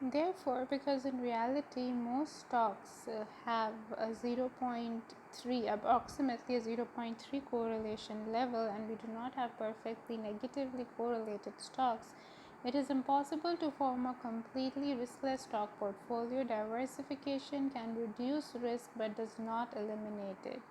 Therefore, because in reality most stocks have a 0.3, approximately a 0.3 correlation level, and we do not have perfectly negatively correlated stocks, it is impossible to form a completely riskless stock portfolio. Diversification can reduce risk but does not eliminate it.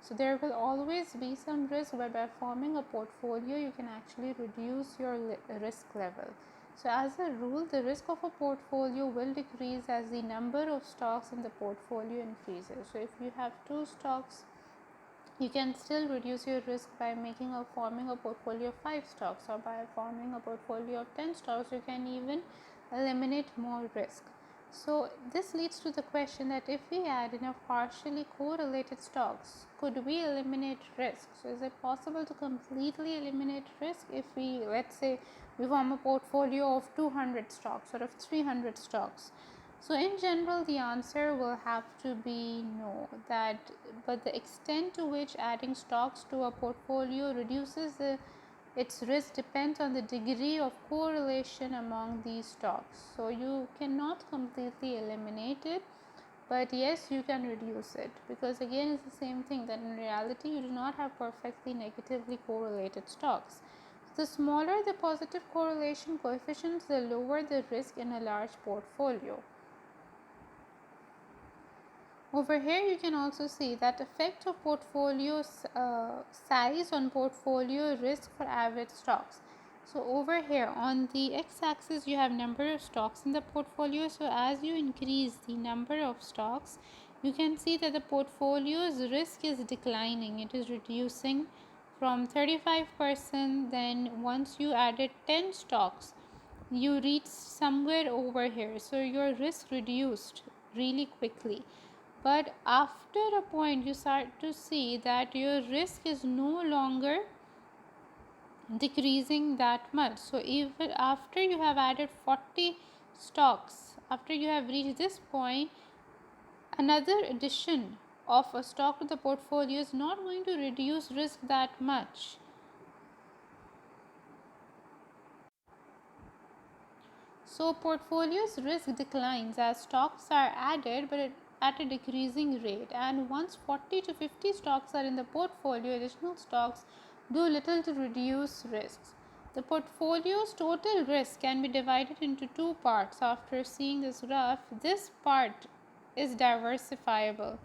So there will always be some risk, but by forming a portfolio, you can actually reduce your risk level. So as a rule, the risk of a portfolio will decrease as the number of stocks in the portfolio increases. So if you have two stocks, you can still reduce your risk by forming a portfolio of 5 stocks, or by forming a portfolio of 10 stocks you can even eliminate more risk. So this leads to the question that if we add enough partially correlated stocks, could we eliminate risk? So is it possible to completely eliminate risk if we, let's say, we form a portfolio of 200 stocks or of 300 stocks? So in general, the answer will have to be no. But the extent to which adding stocks to a portfolio reduces its risk depends on the degree of correlation among these stocks. So you cannot completely eliminate it, but yes, you can reduce it, because again it's the same thing, that in reality you do not have perfectly negatively correlated stocks. The smaller the positive correlation coefficients, the lower the risk in a large portfolio. Over here you can also see that effect of portfolio size on portfolio risk for average stocks. So over here on the x-axis you have number of stocks in the portfolio. So as you increase the number of stocks, you can see that the portfolio's risk is declining. It is reducing from 35%. Then once you added 10 stocks, you reach somewhere over here. So your risk reduced really quickly. But after a point, you start to see that your risk is no longer decreasing that much. So even after you have added 40 stocks, after you have reached this point, another addition of a stock to the portfolio is not going to reduce risk that much. So portfolio's risk declines as stocks are added, but at a decreasing rate. And once 40 to 50 stocks are in the portfolio, additional stocks do little to reduce risks. The portfolio's total risk can be divided into two parts. After seeing this graph, this part is diversifiable,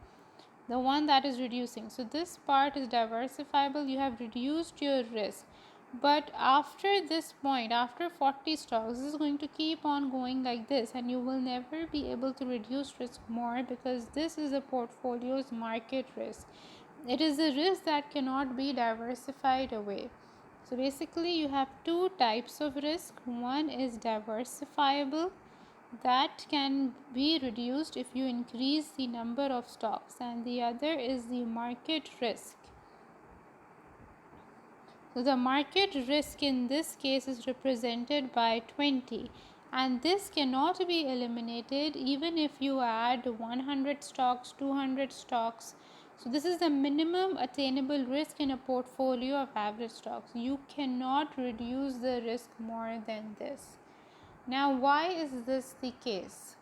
the one that is reducing. So this part is diversifiable. You have reduced your risk. But after this point, after 40 stocks, this is going to keep on going like this, and you will never be able to reduce risk more, because this is a portfolio's market risk. It is a risk that cannot be diversified away. So basically you have two types of risk. One is diversifiable, that can be reduced if you increase the number of stocks, and the other is the market risk. So the market risk in this case is represented by 20, and this cannot be eliminated even if you add 100 stocks, 200 stocks. So this is the minimum attainable risk in a portfolio of average stocks. You cannot reduce the risk more than this. Now, why is this the case?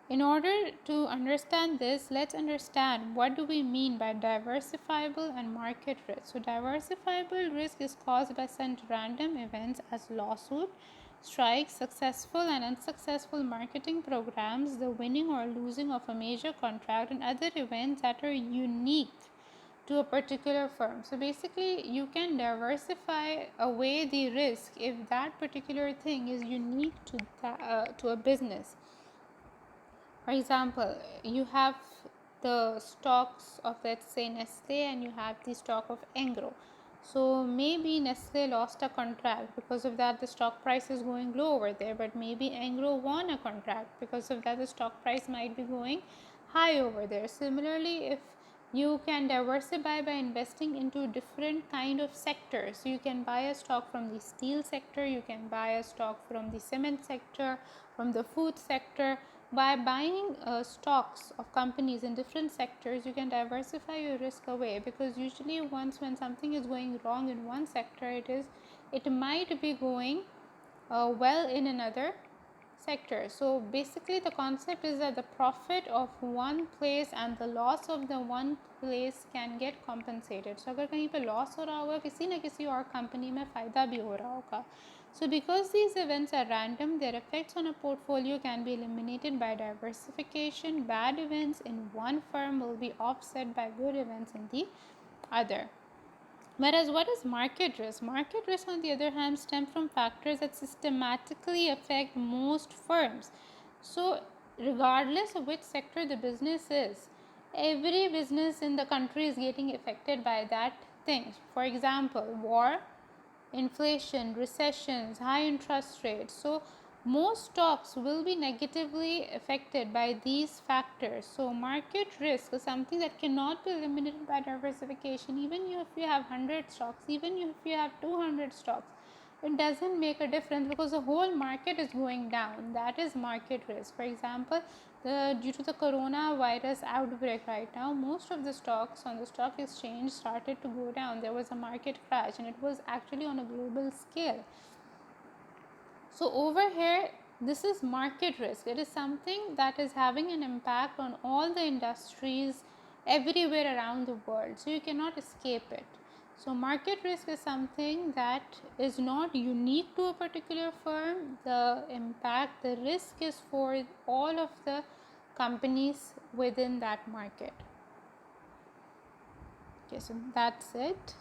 In order to understand this, let's understand what do we mean by diversifiable and market risk. So diversifiable risk is caused by such random events as lawsuit, strikes, successful and unsuccessful marketing programs, the winning or losing of a major contract, and other events that are unique to a particular firm. So basically you can diversify away the risk if that particular thing is unique to a business. For example, you have the stocks of, let's say, Nestle, and you have the stock of Engro. So maybe Nestle lost a contract, because of that the stock price is going low over there, but maybe Engro won a contract, because of that the stock price might be going high over there. Similarly, if you can diversify by investing into different kind of sectors, so you can buy a stock from the steel sector, you can buy a stock from the cement sector, from the food sector. By buying stocks of companies in different sectors, you can diversify your risk away, because usually when something is going wrong in one sector, it might be going well in another sector. So basically the concept is that the profit of one place and the loss of the one place can get compensated. So अगर कहीं पे loss हो रहा होगा किसी न किसी और company में फ़ायदा भी हो रहा होगा. So because these events are random, their effects on a portfolio can be eliminated by diversification. Bad events in one firm will be offset by good events in the other. Whereas what is market risk? Market risk, on the other hand, stem from factors that systematically affect most firms. So regardless of which sector the business is, every business in the country is getting affected by that thing. For example, war, inflation, recessions, high interest rates. So most stocks will be negatively affected by these factors. So market risk is something that cannot be eliminated by diversification. Even if you have 100 stocks, even if you have 200 stocks, it doesn't make a difference because the whole market is going down. That is market risk. For example, due to the coronavirus outbreak right now, most of the stocks on the stock exchange started to go down. There was a market crash and it was actually on a global scale. So over here, this is market risk. It is something that is having an impact on all the industries everywhere around the world. So you cannot escape it. So market risk is something that is not unique to a particular firm. The impact, the risk is for all of the companies within that market. Okay, so that's it.